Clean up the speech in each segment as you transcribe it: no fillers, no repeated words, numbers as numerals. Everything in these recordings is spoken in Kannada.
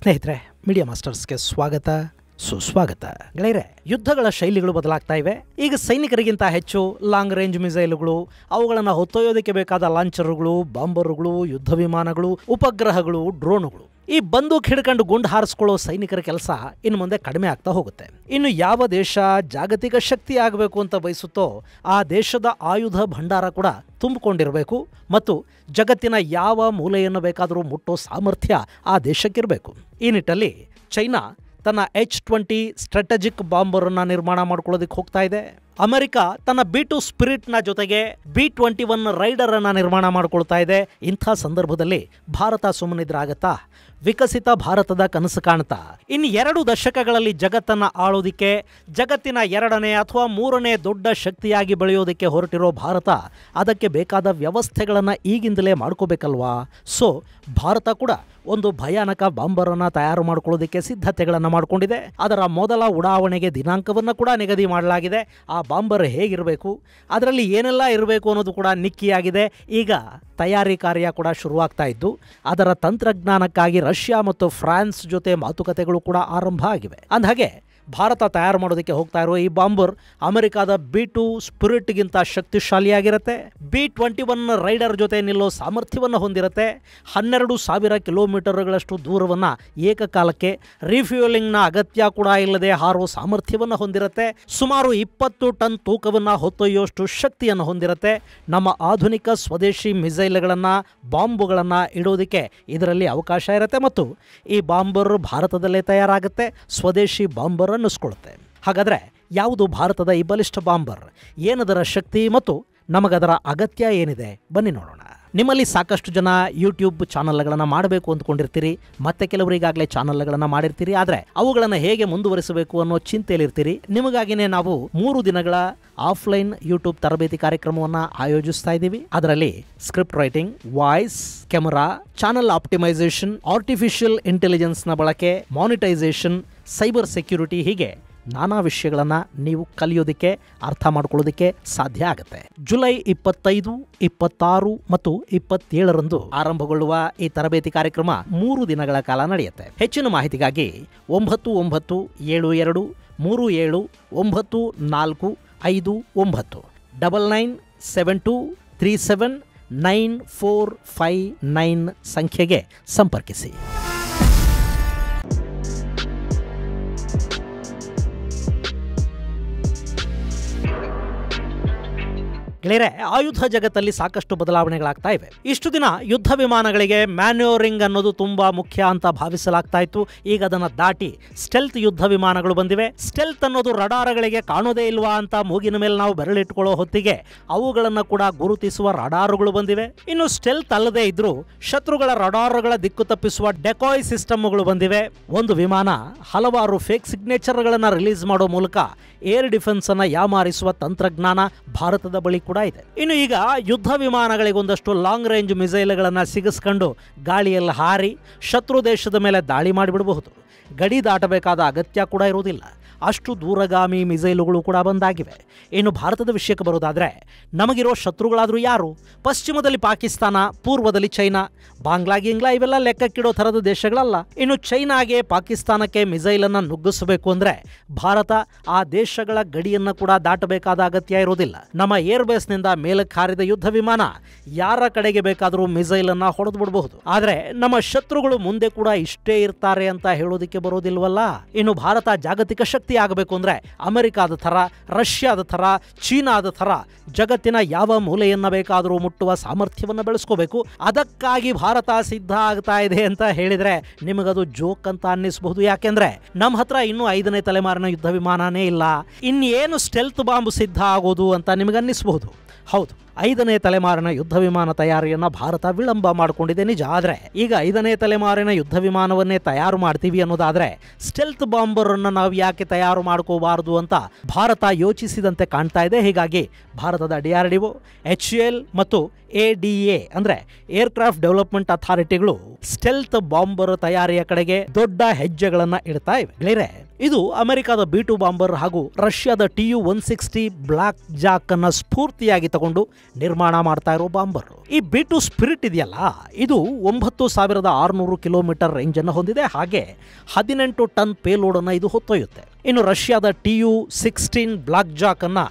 ಸ್ನೇಹಿತರೆ, ಮೀಡಿಯಾ ಮಾಸ್ಟರ್ಸ್ಗೆ ಸ್ವಾಗತ ಸುಸ್ವಾಗತ. ಗೆಳೆಯರೆ, ಯುದ್ಧಗಳ ಶೈಲಿಗಳು ಬದಲಾಗ್ತಾ ಇವೆ. ಈಗ ಸೈನಿಕರಿಗಿಂತ ಹೆಚ್ಚು ಲಾಂಗ್ ರೇಂಜ್ ಮಿಸೈಲ್ಗಳು, ಅವುಗಳನ್ನು ಹೊತ್ತೊಯ್ಯೋದಕ್ಕೆ ಬೇಕಾದ ಲಾಂಚರ್ಗಳು, ಬಾಂಬರ್ಗಳು, ಯುದ್ಧ ವಿಮಾನಗಳು, ಉಪಗ್ರಹಗಳು, ಡ್ರೋನ್ಗಳು, ಈ ಬಂದೂಕ್ ಹಿಡ್ಕೊಂಡು ಗುಂಡು ಹಾರಿಸ್ಕೊಳ್ಳೋ ಸೈನಿಕರ ಕೆಲಸ ಇನ್ನು ಮುಂದೆ ಕಡಿಮೆ ಆಗ್ತಾ ಹೋಗುತ್ತೆ. ಇನ್ನು ಯಾವ ದೇಶ ಜಾಗತಿಕ ಶಕ್ತಿ ಆಗಬೇಕು ಅಂತ ಬಯಸುತ್ತೋ ಆ ದೇಶದ ಆಯುಧ ಭಂಡಾರ ಕೂಡ ತುಂಬಿಕೊಂಡಿರಬೇಕು ಮತ್ತು ಜಗತ್ತಿನ ಯಾವ ಮೂಲೆಯನ್ನು ಬೇಕಾದರೂ ಮುಟ್ಟೋ ಸಾಮರ್ಥ್ಯ ಆ ದೇಶಕ್ಕಿರಬೇಕು. ಈ ನಿಟ್ಟಲ್ಲಿ ಚೈನಾ ತನ್ನ H-20 ಸ್ಟ್ರಾಟಜಿಕ್ ಬಾಂಬರನ್ನು ನಿರ್ಮಾಣ ಮಾಡ್ಕೊಳ್ಳೋದಕ್ಕೆ ಹೋಗ್ತಾ ಇದೆ. ಅಮೆರಿಕ ತನ್ನ B-2 ಸ್ಪಿರಿಟ್ನ ಜೊತೆಗೆ B-21 ರೈಡರನ್ನು ನಿರ್ಮಾಣ ಮಾಡ್ಕೊಳ್ತಾ ಇದೆ. ಇಂಥ ಸಂದರ್ಭದಲ್ಲಿ ಭಾರತ ಸುಮ್ಮನಿದ್ರಾಗತ್ತಾ? ವಿಕಸಿತ ಭಾರತದ ಕನಸು ಕಾಣ್ತಾ ಇನ್ನು 2 ದಶಕಗಳಲ್ಲಿ ಜಗತ್ತನ್ನು ಆಳೋದಿಕ್ಕೆ, ಜಗತ್ತಿನ 2ನೇ ಅಥವಾ 3ನೇ ದೊಡ್ಡ ಶಕ್ತಿಯಾಗಿ ಬೆಳೆಯೋದಕ್ಕೆ ಹೊರಟಿರೋ ಭಾರತ ಅದಕ್ಕೆ ಬೇಕಾದ ವ್ಯವಸ್ಥೆಗಳನ್ನು ಈಗಿಂದಲೇ ಮಾಡ್ಕೋಬೇಕಲ್ವಾ? ಸೊ ಭಾರತ ಕೂಡ ಒಂದು ಭಯಾನಕ ಬಾಂಬರನ್ನು ತಯಾರು ಮಾಡ್ಕೊಳ್ಳೋದಕ್ಕೆ ಸಿದ್ಧತೆಗಳನ್ನು ಮಾಡಿಕೊಂಡಿದೆ. ಅದರ ಮೊದಲ ಉಡಾವಣೆಗೆ ದಿನಾಂಕವನ್ನು ಕೂಡ ನಿಗದಿ ಮಾಡಲಾಗಿದೆ. ಆ ಬಾಂಬರ್ ಹೇಗಿರಬೇಕು, ಅದರಲ್ಲಿ ಏನೆಲ್ಲ ಇರಬೇಕು ಅನ್ನೋದು ಕೂಡ ನಿಕ್ಕಿಯಾಗಿದೆ. ಈಗ ತಯಾರಿ ಕಾರ್ಯ ಕೂಡ ಶುರುವಾಗ್ತಾ ಇದ್ದು ಅದರ ತಂತ್ರಜ್ಞಾನಕ್ಕಾಗಿ ರಷ್ಯಾ ಮತ್ತು ಫ್ರಾನ್ಸ್ ಜೊತೆ ಮಾತುಕತೆಗಳು ಕೂಡ ಆರಂಭ ಆಗಿವೆ. ಅಂದಹಾಗೆ ಭಾರತ ತಯಾರು ಮಾಡೋದಕ್ಕೆ ಹೋಗ್ತಾ ಇರೋ ಈ ಬಾಂಬರ್ ಅಮೆರಿಕಾದ B-2 ಸ್ಪಿರಿಟ್ಗಿಂತ ಶಕ್ತಿಶಾಲಿಯಾಗಿರುತ್ತೆ. B-21 ರೈಡರ್ ಜೊತೆ ನಿಲ್ಲೋ ಸಾಮರ್ಥ್ಯವನ್ನು ಹೊಂದಿರುತ್ತೆ. 12,000 ಕಿಲೋಮೀಟರ್ಗಳಷ್ಟು ದೂರವನ್ನು ಏಕಕಾಲಕ್ಕೆ ರಿಫ್ಯೂಲಿಂಗ್ನ ಅಗತ್ಯ ಕೂಡ ಇಲ್ಲದೆ ಹಾರೋ ಸಾಮರ್ಥ್ಯವನ್ನು ಹೊಂದಿರುತ್ತೆ. ಸುಮಾರು 20 ಟನ್ ತೂಕವನ್ನು ಹೊತ್ತೊಯ್ಯುವಷ್ಟು ಶಕ್ತಿಯನ್ನು ಹೊಂದಿರುತ್ತೆ. ನಮ್ಮ ಆಧುನಿಕ ಸ್ವದೇಶಿ ಮಿಸೈಲ್ಗಳನ್ನು, ಬಾಂಬುಗಳನ್ನು ಇಡೋದಕ್ಕೆ ಇದರಲ್ಲಿ ಅವಕಾಶ ಇರುತ್ತೆ ಮತ್ತು ಈ ಬಾಂಬರ್ ಭಾರತದಲ್ಲೇ ತಯಾರಾಗುತ್ತೆ. ಸ್ವದೇಶಿ ಬಾಂಬರ್ ಅನ್ನಿಸ್ಕೊಳ್ಳುತ್ತೆ. ಹಾಗಾದರೆ ಯಾವುದು ಭಾರತದ ಈ ಬಲಿಷ್ಠ ಬಾಂಬರ್? ಏನದರ ಶಕ್ತಿ ಮತ್ತು ನಮಗದರ ಅಗತ್ಯ ಏನಿದೆ? ಬನ್ನಿ ನೋಡೋಣ. ನಿಮ್ಮಲ್ಲಿ ಸಾಕಷ್ಟು ಜನ ಯೂಟ್ಯೂಬ್ ಚಾನಲ್ಗಳನ್ನು ಮಾಡಬೇಕು ಅಂದ್ಕೊಂಡಿರ್ತೀರಿ, ಮತ್ತೆ ಕೆಲವರು ಈಗಾಗಲೇ ಚಾನಲ್ಗಳನ್ನು ಮಾಡಿರ್ತೀರಿ. ಆದರೆ ಅವುಗಳನ್ನು ಹೇಗೆ ಮುಂದುವರಿಸಬೇಕು ಅನ್ನೋ ಚಿಂತೆಯಲ್ಲಿರ್ತೀರಿ. ನಿಮಗಾಗಿನೇ ನಾವು 3 ದಿನಗಳ ಆಫ್ಲೈನ್ ಯೂಟ್ಯೂಬ್ ತರಬೇತಿ ಕಾರ್ಯಕ್ರಮವನ್ನು ಆಯೋಜಿಸ್ತಾ ಇದ್ದೀವಿ. ಅದರಲ್ಲಿ script writing, voice, camera, channel optimisation, artificial ಇಂಟೆಲಿಜೆನ್ಸ್ನ ಬಳಕೆ, ಮಾನಿಟೈಸೇಷನ್, ಸೈಬರ್ ಸೆಕ್ಯೂರಿಟಿ, ಹೀಗೆ ನಾನಾ ವಿಷಯಗಳನ್ನು ನೀವು ಕಲಿಯೋದಕ್ಕೆ, ಅರ್ಥ ಮಾಡ್ಕೊಳ್ಳೋದಕ್ಕೆ ಸಾಧ್ಯ ಆಗುತ್ತೆ. ಜುಲೈ 25, 26 ಮತ್ತು 27ರಂದು ಆರಂಭಗೊಳ್ಳುವ ಈ ತರಬೇತಿ ಕಾರ್ಯಕ್ರಮ 3 ದಿನಗಳ ಕಾಲ ನಡೆಯುತ್ತೆ. ಹೆಚ್ಚಿನ ಮಾಹಿತಿಗಾಗಿ 9972 37 9459 9972 37 9459 ಸಂಖ್ಯೆಗೆ ಸಂಪರ್ಕಿಸಿ. ಗೆಳೆಯರೆ, ಆಯುಧ ಜಗತ್ತಲ್ಲಿ ಸಾಕಷ್ಟು ಬದಲಾವಣೆಗಳಾಗ್ತಾ ಇವೆ. ಇಷ್ಟು ದಿನ ಯುದ್ಧ ವಿಮಾನಗಳಿಗೆ ಮ್ಯಾನ್ಯೂರಿಂಗ್ ಅನ್ನೋದು ತುಂಬಾ ಮುಖ್ಯ ಅಂತ ಭಾವಿಸಲಾಗ್ತಾ ಇತ್ತು. ಈಗ ಅದನ್ನು ದಾಟಿ ಸ್ಟೆಲ್ತ್ ಯುದ್ಧ ವಿಮಾನಗಳು ಬಂದಿವೆ. ಸ್ಟೆಲ್ತ್ ಅನ್ನೋದು ರಡಾರ್ಗಳಿಗೆ ಕಾಣೋದೇ ಇಲ್ವಾ ಅಂತ ಮೂಗಿನ ಮೇಲೆ ನಾವು ಬೆರಳಿಟ್ಕೊಳ್ಳೋ ಹೊತ್ತಿಗೆ ಅವುಗಳನ್ನು ಕೂಡ ಗುರುತಿಸುವ ರಡಾರುಗಳು ಬಂದಿವೆ. ಇನ್ನು ಸ್ಟೆಲ್ತ್ ಅಲ್ಲದೆ ಇದ್ರೂ ಶತ್ರುಗಳ ರಡಾರ್ಗಳ ದಿಕ್ಕು ತಪ್ಪಿಸುವ ಡೆಕಾಯ್ ಸಿಸ್ಟಮ್ಗಳು ಬಂದಿವೆ. ಒಂದು ವಿಮಾನ ಹಲವಾರು ಫೇಕ್ ಸಿಗ್ನೇಚರ್ಗಳನ್ನು ರಿಲೀಸ್ ಮಾಡೋ ಮೂಲಕ ಏರ್ ಡಿಫೆನ್ಸ್ ಅನ್ನ ಯಾಮಾರಿಸುವ ತಂತ್ರಜ್ಞಾನ ಭಾರತದ ಬಳಿ ಕೂಡ ಇದೆ. ಇನ್ನು ಈಗ ಯುದ್ಧ ವಿಮಾನಗಳಿಗೊಂದಷ್ಟು ಲಾಂಗ್ ರೇಂಜ್ ಮಿಸೈಲ್ಗಳನ್ನು ಸಿಗಿಸ್ಕೊಂಡು ಗಾಳಿಯಲ್ಲಿ ಹಾರಿ ಶತ್ರು ದೇಶದ ಮೇಲೆ ದಾಳಿ ಮಾಡಿಬಿಡಬಹುದು. ಗಡಿ ದಾಟಬೇಕಾದ ಅಗತ್ಯ ಕೂಡ ಇರುವುದಿಲ್ಲ. ಅಷ್ಟು ದೂರಗಾಮಿ ಮಿಸೈಲುಗಳು ಕೂಡ ಬಂದಾಗಿವೆ. ಇನ್ನು ಭಾರತದ ವಿಷಯಕ್ಕೆ ಬರೋದಾದರೆ ನಮಗಿರೋ ಶತ್ರುಗಳಾದರೂ ಯಾರು? ಪಶ್ಚಿಮದಲ್ಲಿ ಪಾಕಿಸ್ತಾನ, ಪೂರ್ವದಲ್ಲಿ ಚೈನಾ, ಬಾಂಗ್ಲಾ ಗಿಂಗ್ಲಾ ಇವೆಲ್ಲ ಲೆಕ್ಕಕ್ಕಿಡೋ ಥರದ ದೇಶಗಳಲ್ಲ. ಇನ್ನು ಚೈನಾಗೆ, ಪಾಕಿಸ್ತಾನಕ್ಕೆ ಮಿಸೈಲನ್ನು ನುಗ್ಗಿಸಬೇಕು ಅಂದರೆ ಭಾರತ ಆ ದೇಶಗಳ ಗಡಿಯನ್ನು ಕೂಡ ದಾಟಬೇಕಾದ ಅಗತ್ಯ ಇರೋದಿಲ್ಲ. ನಮ್ಮ ಏರ್ಬೇಸ್ನಿಂದ ಮೇಲಕ್ಕೆ ಹಾರಿದ ಯುದ್ಧ ವಿಮಾನ ಯಾರ ಕಡೆಗೆ ಬೇಕಾದರೂ ಮಿಸೈಲನ್ನು ಹೊಡೆದು ಬಿಡಬಹುದು. ಆದರೆ ನಮ್ಮ ಶತ್ರುಗಳು ಮುಂದೆ ಕೂಡ ಇಷ್ಟೇ ಇರ್ತಾರೆ ಅಂತ ಹೇಳೋದಕ್ಕೆ ಬರೋದಿಲ್ವಲ್ಲ. ಇನ್ನು ಭಾರತ ಜಾಗತಿಕ ಶಕ್ತಿ ಆಗಬೇಕು ಅಂದ್ರೆ ಅಮೆರಿಕಾದ ಥರ, ರಷ್ಯಾದ ಥರ, ಚೀನಾದ ಥರ ಜಗತ್ತಿನ ಯಾವ ಮೂಲೆಯನ್ನ ಬೇಕಾದರೂ ಮುಟ್ಟುವ ಸಾಮರ್ಥ್ಯವನ್ನು ಬೆಳೆಸ್ಕೋಬೇಕು. ಅದಕ್ಕಾಗಿ ಭಾರತ ಸಿದ್ಧ ಆಗ್ತಾ ಇದೆ ಅಂತ ಹೇಳಿದ್ರೆ ನಿಮಗದು ಜೋಕ್ ಅಂತ ಅನ್ನಿಸಬಹುದು. ಯಾಕೆಂದ್ರೆ ನಮ್ಮ ಹತ್ರ ಇನ್ನೂ 5ನೇ ತಲೆಮಾರಿನ ಯುದ್ಧ ವಿಮಾನನೇ ಇಲ್ಲ. ಇನ್ನೇನು ಸ್ಟೆಲ್ತ್ ಬಾಂಬ್ ಸಿದ್ಧ ಆಗೋದು ಅಂತ ನಿಮಗನ್ನಿಸಬಹುದು. ಹೌದು, 5ನೇ ತಲೆಮಾರಿನ ಯುದ್ಧ ವಿಮಾನ ತಯಾರಿಯನ್ನು ಭಾರತ ವಿಳಂಬ ಮಾಡಿಕೊಂಡಿದೆ ನಿಜ. ಆದರೆ ಈಗ 5ನೇ ತಲೆಮಾರಿನ ಯುದ್ಧ ವಿಮಾನವನ್ನೇ ತಯಾರು ಮಾಡ್ತೀವಿ ಅನ್ನೋದಾದರೆ ಸ್ಟೆಲ್ತ್ ಬಾಂಬರನ್ನು ನಾವು ಯಾಕೆ ತಯಾರು ಮಾಡ್ಕೋಬಾರದು ಅಂತ ಭಾರತ ಯೋಚಿಸಿದಂತೆ ಕಾಣ್ತಾ ಇದೆ. ಹೀಗಾಗಿ ಭಾರತದ DRDO, HAL ಮತ್ತು ADA ಅಂದರೆ ಏರ್ಕ್ರಾಫ್ಟ್ ಡೆವಲಪ್ಮೆಂಟ್ ಅಥಾರಿಟಿಗಳು ಸ್ಟೆಲ್ತ್ ಬಾಂಬರ್ ತಯಾರಿಯ ಕಡೆಗೆ ದೊಡ್ಡ ಹೆಜ್ಜೆಗಳನ್ನು ಇಡ್ತಾ ಇವೆ. ಗೆಳೆಯರೆ, ಇದು ಅಮೆರಿಕದ B-2 ಬಾಂಬರ್ ಹಾಗೂ ರಷ್ಯಾದ Tu-160 ಬ್ಲಾಕ್ ಜಾಕ್ ಅನ್ನು ಸ್ಫೂರ್ತಿಯಾಗಿ ತಗೊಂಡು ನಿರ್ಮಾಣ ಮಾಡ್ತಾ ಇರೋ ಬಾಂಬರ್. ಈ B2 ಸ್ಪಿರಿಟ್ ಇದೆಯಲ್ಲ, ಇದು 9600 ಕಿಲೋಮೀಟರ್ ರೇಂಜ್ ಅನ್ನು ಹೊಂದಿದೆ. ಹಾಗೆ 18 ಟನ್ ಪೇಲೋಡ್ ಅನ್ನು ಇದು ಹೊತ್ತೊಯ್ಯುತ್ತೆ. ಇನ್ನು ರಷ್ಯಾದ Tu-16 ಬ್ಲಾಕ್ ಜಾಕ್ ಅನ್ನ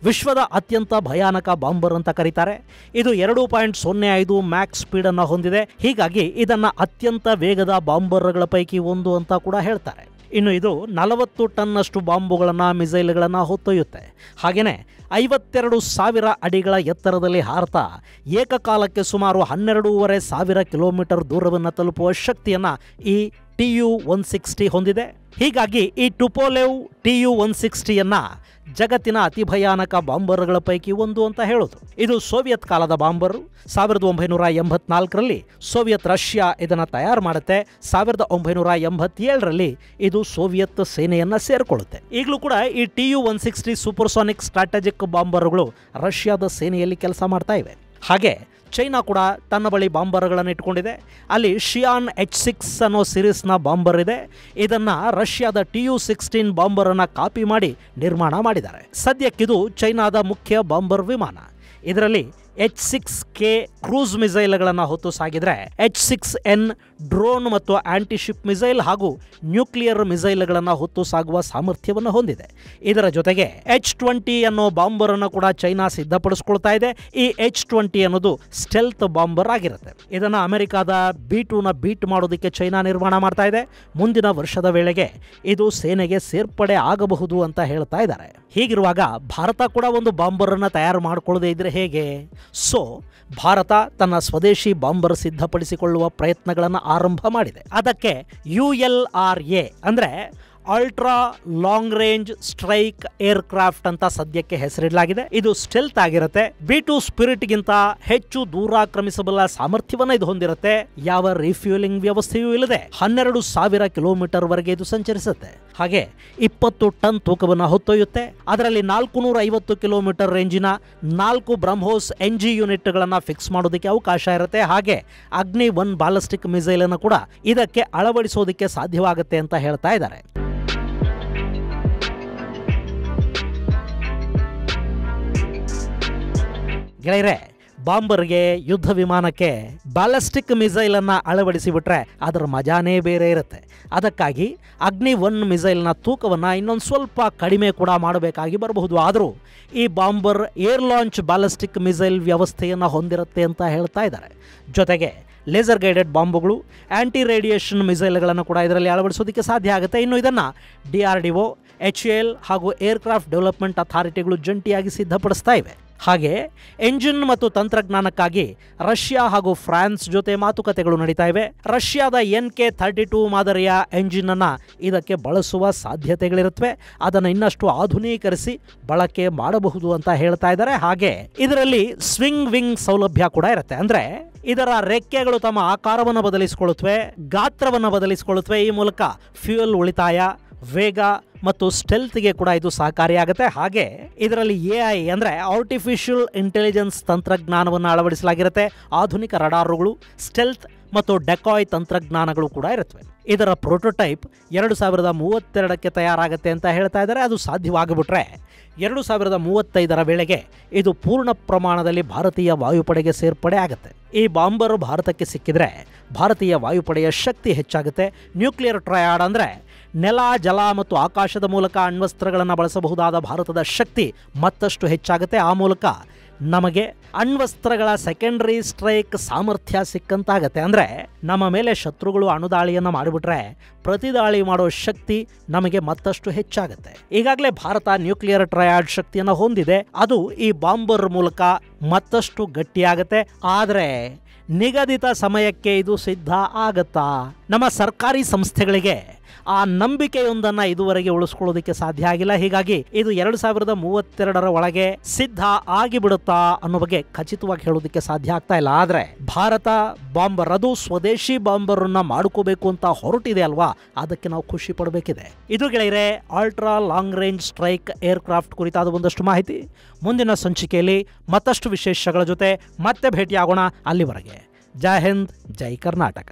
ವಿಶ್ವದ ಅತ್ಯಂತ ಭಯಾನಕ ಬಾಂಬರ್ ಅಂತ ಕರೀತಾರೆ. ಇದು 2.05 ಮ್ಯಾಕ್ಸ್ ಸ್ಪೀಡ್ ಅನ್ನು ಹೊಂದಿದೆ. ಹೀಗಾಗಿ ಇದನ್ನ ಅತ್ಯಂತ ವೇಗದ ಬಾಂಬರ್ಗಳ ಪೈಕಿ ಒಂದು ಅಂತ ಕೂಡ ಹೇಳ್ತಾರೆ. ಇನ್ನು ಇದು 40 ಟನ್ನಷ್ಟು ಬಾಂಬುಗಳನ್ನು, ಮಿಸೈಲ್ಗಳನ್ನು ಹೊತ್ತೊಯ್ಯುತ್ತೆ. ಹಾಗೆಯೇ 52,000 ಅಡಿಗಳ ಎತ್ತರದಲ್ಲಿ ಹಾರತಾ ಏಕಕಾಲಕ್ಕೆ ಸುಮಾರು 12,500 ಕಿಲೋಮೀಟರ್ ದೂರವನ್ನು ತಲುಪುವ ಶಕ್ತಿಯನ್ನು ಈ Tu-160 ಹೊಂದಿದೆ. ಹೀಗಾಗಿ ಈ ಟುಪೋಲೆವ್ Tu-160ಯನ್ನು ಜಗತ್ತಿನ ಅತಿ ಭಯಾನಕ ಬಾಂಬರ್ಗಳ ಪೈಕಿ ಒಂದು ಅಂತ ಹೇಳೋದು. ಇದು ಸೋವಿಯತ್ ಕಾಲದ ಬಾಂಬರ್. 1984ರಲ್ಲಿ ಸೋವಿಯತ್ ರಷ್ಯಾ ಇದನ್ನು ತಯಾರು ಮಾಡುತ್ತೆ. 1987ರಲ್ಲಿ ಇದು ಸೋವಿಯತ್ ಸೇನೆಯನ್ನು ಸೇರಿಕೊಳ್ಳುತ್ತೆ. ಈಗಲೂ ಕೂಡ ಈ Tu-160 ಸೂಪರ್ಸಾನಿಕ್ ಸ್ಟ್ರಾಟಜಿಕ್ ಬಾಂಬರ್ಗಳು ರಷ್ಯಾದ ಸೇನೆಯಲ್ಲಿ ಕೆಲಸ ಮಾಡ್ತಾ ಇವೆ. ಹಾಗೆ ಚೈನಾ ಕೂಡ ತನ್ನ ಬಳಿ ಬಾಂಬರ್ಗಳನ್ನು ಇಟ್ಕೊಂಡಿದೆ. ಅಲ್ಲಿ ಶಿಯಾನ್ H6 ಅನ್ನೋ ಸಿರೀಸ್ನ ಬಾಂಬರ್ ಇದೆ. ಇದನ್ನು ರಷ್ಯಾದ Tu-16 ಬಾಂಬರನ್ನು ಕಾಪಿ ಮಾಡಿ ನಿರ್ಮಾಣ ಮಾಡಿದ್ದಾರೆ. ಸದ್ಯಕ್ಕಿದು ಚೈನಾದ ಮುಖ್ಯ ಬಾಂಬರ್ ವಿಮಾನ. ಇದರಲ್ಲಿ H6K ಕ್ರೂಸ್ ಮಿಸೈಲ್ಗಳನ್ನು ಹೊತ್ತು ಸಾಗಿದ್ರೆ, H6N ಡ್ರೋನ್ ಮತ್ತು ಆಂಟಿಶಿಪ್ ಮಿಸೈಲ್ ಹಾಗೂ ನ್ಯೂಕ್ಲಿಯರ್ ಮಿಸೈಲ್ಗಳನ್ನು ಹೊತ್ತು ಸಾಗುವ ಸಾಮರ್ಥ್ಯವನ್ನು ಹೊಂದಿದೆ. ಇದರ ಜೊತೆಗೆ H-20 ಅನ್ನೋ ಬಾಂಬರ್ ಅನ್ನು ಕೂಡ ಚೈನಾ ಸಿದ್ಧಪಡಿಸಿಕೊಳ್ತಾ ಇದೆ. ಈ H-20 ಅನ್ನೋದು ಸ್ಟೆಲ್ತ್ ಬಾಂಬರ್ ಆಗಿರುತ್ತೆ. ಇದನ್ನು ಅಮೆರಿಕಾದ B2ನ ಬೀಟ್ ಮಾಡೋದಕ್ಕೆ ಚೈನಾ ನಿರ್ಮಾಣ ಮಾಡ್ತಾ ಇದೆ. ಮುಂದಿನ ವರ್ಷದ ವೇಳೆಗೆ ಇದು ಸೇನೆಗೆ ಸೇರ್ಪಡೆ ಆಗಬಹುದು ಅಂತ ಹೇಳ್ತಾ ಇದ್ದಾರೆ. ಹೀಗಿರುವಾಗ ಭಾರತ ಕೂಡ ಒಂದು ಬಾಂಬರ್ ಅನ್ನು ತಯಾರು ಮಾಡಿಕೊಳ್ಳದೆ ಇದ್ರೆ ಹೇಗೆ? ಸೊ ಭಾರತ ತನ್ನ ಸ್ವದೇಶಿ ಬಾಂಬರ್ ಸಿದ್ಧಪಡಿಸಿಕೊಳ್ಳುವ ಪ್ರಯತ್ನಗಳನ್ನು ಆರಂಭ ಮಾಡಿದೆ. ಅದಕ್ಕೆ ULRA ಅಂದರೆ ultra long range strike aircraft ಅಂತ ಸದ್ಯಕ್ಕೆ ಹೆಸರಿಡಲಾಗಿದೆ. ಇದು ಸ್ಟೆಲ್ತ್ ಆಗಿರುತ್ತೆ. B2 ಸ್ಪಿರಿಟ್ಗಿಂತ ಹೆಚ್ಚು ದೂರಾಕ್ರಮಿಸಬಲ್ಲ ಸಾಮರ್ಥ್ಯವನ್ನು ಇದು ಹೊಂದಿರುತ್ತೆ. ಯಾವ ರಿಫ್ಯೂಲಿಂಗ್ ವ್ಯವಸ್ಥೆಯೂ ಇಲ್ಲದೆ 12,000 ಕಿಲೋಮೀಟರ್ ವರೆಗೆ ಇದು ಸಂಚರಿಸುತ್ತೆ. ಹಾಗೆ 20 ಟನ್ ತೂಕವನ್ನು ಹೊತ್ತೊಯ್ಯುತ್ತೆ. ಅದರಲ್ಲಿ 450 ಕಿಲೋಮೀಟರ್ ರೇಂಜಿನ 4 ಬ್ರಹ್ಮೋಸ್ NG ಯೂನಿಟ್ಗಳನ್ನು ಫಿಕ್ಸ್ ಮಾಡೋದಕ್ಕೆ ಅವಕಾಶ ಇರುತ್ತೆ. ಹಾಗೆ ಅಗ್ನಿ-1 ಬಾಲಿಸ್ಟಿಕ್ ಮಿಸೈಲ್ ಅನ್ನು ಕೂಡ ಇದಕ್ಕೆ ಅಳವಡಿಸೋದಕ್ಕೆ ಸಾಧ್ಯವಾಗುತ್ತೆ ಅಂತ ಹೇಳ್ತಾ ಇದ್ದಾರೆ. ಗೆಳೆಯರೆ, ಬಾಂಬರ್ಗೆ, ಯುದ್ಧ ವಿಮಾನಕ್ಕೆ ಬ್ಯಾಲಿಸ್ಟಿಕ್ ಮಿಸೈಲ್ ಅನ್ನು ಅಳವಡಿಸಿಬಿಟ್ರೆ ಅದರ ಮಜಾನೇ ಬೇರೆ ಇರುತ್ತೆ. ಅದಕ್ಕಾಗಿ ಅಗ್ನಿ-1 ಮಿಸೈಲ್ನ ತೂಕವನ್ನು ಇನ್ನೊಂದು ಸ್ವಲ್ಪ ಕಡಿಮೆ ಕೂಡ ಮಾಡಬೇಕಾಗಿ ಬರಬಹುದು. ಆದರೂ ಈ bomber air launch ballistic missile ವ್ಯವಸ್ಥೆಯನ್ನು ಹೊಂದಿರುತ್ತೆ ಅಂತ ಹೇಳ್ತಾ ಇದ್ದಾರೆ. ಜೊತೆಗೆ ಲೇಸರ್ ಗೈಡೆಡ್ ಬಾಂಬುಗಳು, ಆಂಟಿ ರೇಡಿಯೇಷನ್ ಮಿಸೈಲ್ಗಳನ್ನು ಕೂಡ ಇದರಲ್ಲಿ ಅಳವಡಿಸೋದಕ್ಕೆ ಸಾಧ್ಯ ಆಗುತ್ತೆ. ಇನ್ನು ಇದನ್ನು DRDO, HAL ಹಾಗೂ ಏರ್ಕ್ರಾಫ್ಟ್ ಡೆವಲಪ್ಮೆಂಟ್ ಅಥಾರಿಟಿಗಳು ಜಂಟಿಯಾಗಿ ಸಿದ್ಧಪಡಿಸ್ತಾ ಇವೆ. ಹಾಗೆ ಎಂಜಿನ್ ಮತ್ತು ತಂತ್ರಜ್ಞಾನಕ್ಕಾಗಿ ರಷ್ಯಾ ಹಾಗೂ ಫ್ರಾನ್ಸ್ ಜೊತೆ ಮಾತುಕತೆಗಳು ನಡೀತಾ ಇವೆ. ರಷ್ಯಾದ NK-32 ಮಾದರಿಯ ಎಂಜಿನ್ ಅನ್ನು ಇದಕ್ಕೆ ಬಳಸುವ ಸಾಧ್ಯತೆಗಳಿರುತ್ತವೆ. ಅದನ್ನು ಇನ್ನಷ್ಟು ಆಧುನೀಕರಿಸಿ ಬಳಕೆ ಮಾಡಬಹುದು ಅಂತ ಹೇಳ್ತಾ ಇದ್ದಾರೆ. ಹಾಗೆ ಇದರಲ್ಲಿ ಸ್ವಿಂಗ್ ವಿಂಗ್ ಸೌಲಭ್ಯ ಕೂಡ ಇರುತ್ತೆ. ಅಂದ್ರೆ ಇದರ ರೆಕ್ಕೆಗಳು ತಮ್ಮ ಆಕಾರವನ್ನು ಬದಲಿಸಿಕೊಳ್ಳುತ್ತವೆ, ಗಾತ್ರವನ್ನು ಬದಲಿಸಿಕೊಳ್ಳುತ್ತವೆ. ಈ ಮೂಲಕ ಫ್ಯೂಯಲ್ ಉಳಿತಾಯ, ವೇಗ ಮತ್ತು ಸ್ಟೆಲ್ತ್ಗೆ ಕೂಡ ಇದು ಸಹಕಾರಿಯಾಗುತ್ತೆ. ಹಾಗೆ ಇದರಲ್ಲಿ AI ಅಂದರೆ ಆರ್ಟಿಫಿಷಿಯಲ್ ಇಂಟೆಲಿಜೆನ್ಸ್ ತಂತ್ರಜ್ಞಾನವನ್ನು ಅಳವಡಿಸಲಾಗಿರುತ್ತೆ. ಆಧುನಿಕ ರಡಾರುಗಳು, ಸ್ಟೆಲ್ತ್ ಮತ್ತು ಡೆಕಾಯ್ ತಂತ್ರಜ್ಞಾನಗಳು ಕೂಡ ಇರುತ್ತವೆ. ಇದರ ಪ್ರೋಟೋಟೈಪ್ 2032ಕ್ಕೆ ತಯಾರಾಗುತ್ತೆ ಅಂತ ಹೇಳ್ತಾ ಇದ್ದಾರೆ. ಅದು ಸಾಧ್ಯವಾಗಿಬಿಟ್ರೆ 2035ರ ವೇಳೆಗೆ ಇದು ಪೂರ್ಣ ಪ್ರಮಾಣದಲ್ಲಿ ಭಾರತೀಯ ವಾಯುಪಡೆಗೆ ಸೇರ್ಪಡೆ ಆಗುತ್ತೆ. ಈ ಬಾಂಬರ್ ಭಾರತಕ್ಕೆ ಸಿಕ್ಕಿದ್ರೆ ಭಾರತೀಯ ವಾಯುಪಡೆಯ ಶಕ್ತಿ ಹೆಚ್ಚಾಗುತ್ತೆ. ನ್ಯೂಕ್ಲಿಯರ್ ಟ್ರಯಾಡ್ ಅಂದರೆ ನೆಲ, ಜಲ ಮತ್ತು ಆಕಾಶದ ಮೂಲಕ ಅಣ್ವಸ್ತ್ರಗಳನ್ನು ಬಳಸಬಹುದಾದ ಭಾರತದ ಶಕ್ತಿ ಮತ್ತಷ್ಟು ಹೆಚ್ಚಾಗುತ್ತೆ. ಆ ಮೂಲಕ ನಮಗೆ ಅಣ್ವಸ್ತ್ರಗಳ ಸೆಕೆಂಡರಿ ಸ್ಟ್ರೈಕ್ ಸಾಮರ್ಥ್ಯ ಸಿಕ್ಕಂತಾಗತ್ತೆ. ಅಂದರೆ ನಮ್ಮ ಮೇಲೆ ಶತ್ರುಗಳು ಅಣುದಾಳಿಯನ್ನು ಮಾಡಿಬಿಟ್ರೆ ಪ್ರತಿದಾಳಿ ಮಾಡೋ ಶಕ್ತಿ ನಮಗೆ ಮತ್ತಷ್ಟು ಹೆಚ್ಚಾಗುತ್ತೆ. ಈಗಾಗಲೇ ಭಾರತ ನ್ಯೂಕ್ಲಿಯರ್ ಟ್ರಯಾಡ್ ಶಕ್ತಿಯನ್ನು ಹೊಂದಿದೆ. ಅದು ಈ ಬಾಂಬರ್ ಮೂಲಕ ಮತ್ತಷ್ಟು ಗಟ್ಟಿಯಾಗತ್ತೆ. ಆದರೆ ನಿಗದಿತ ಸಮಯಕ್ಕೆ ಇದು ಸಿದ್ಧ ಆಗತ್ತಾ? ನಮ್ಮ ಸರ್ಕಾರಿ ಸಂಸ್ಥೆಗಳಿಗೆ ಆ ನಂಬಿಕೆಯೊಂದನ್ನು ಇದುವರೆಗೆ ಉಳಿಸ್ಕೊಳ್ಳೋದಕ್ಕೆ ಸಾಧ್ಯ ಆಗಿಲ್ಲ. ಹೀಗಾಗಿ ಇದು 2032ರ ಒಳಗೆ ಸಿದ್ಧ ಆಗಿಬಿಡುತ್ತಾ ಅನ್ನೋ ಬಗ್ಗೆ ಖಚಿತವಾಗಿ ಹೇಳೋದಕ್ಕೆ ಸಾಧ್ಯ ಆಗ್ತಾ ಇಲ್ಲ. ಆದರೆ ಭಾರತ ಬಾಂಬರ್, ಅದು ಸ್ವದೇಶಿ ಬಾಂಬರ್ ಅನ್ನ ಮಾಡ್ಕೋಬೇಕು ಅಂತ ಹೊರಟಿದೆ ಅಲ್ವಾ, ಅದಕ್ಕೆ ನಾವು ಖುಷಿ ಪಡಬೇಕಿದೆ. ಇದು ಗೆಳೆಯರೆ ultra long range strike aircraft ಕುರಿತಾದ ಒಂದಷ್ಟು ಮಾಹಿತಿ. ಮುಂದಿನ ಸಂಚಿಕೆಯಲ್ಲಿ ಮತ್ತಷ್ಟು ವಿಶೇಷಗಳ ಜೊತೆ ಮತ್ತೆ ಭೇಟಿಯಾಗೋಣ. ಅಲ್ಲಿವರೆಗೆ ಜೈ ಹಿಂದ್, ಜೈ ಕರ್ನಾಟಕ.